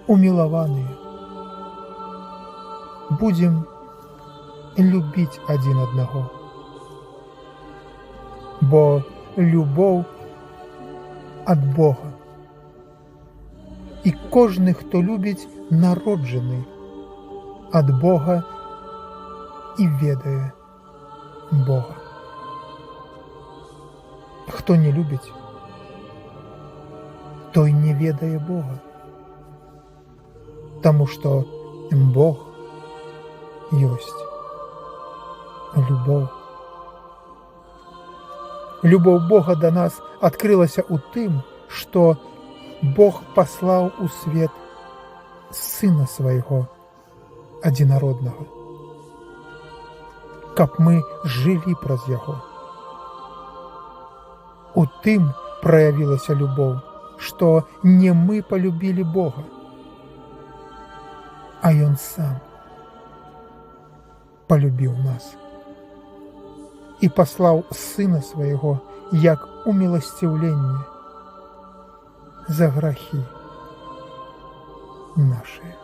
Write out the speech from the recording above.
умилованные, будем любіць адзін аднаго, бо любоў ад Бога. І кожны, хто любіць, народжаны ад Бога і ведае Бога. Хто не любіць, той не ведае Бога, таму што Бог ёсць любоў. Любоў Бога да нас адкрылася ў тым, што Бог паслаў у свет Сына Свайго адзінароднага, каб мы жылі праз Яго. У тым праявілася любоў, што не мы палюбілі Бога, а Ён сам палюбіў нас і паслаў Сына Свайго як уміласціўленне за грахі нашыя.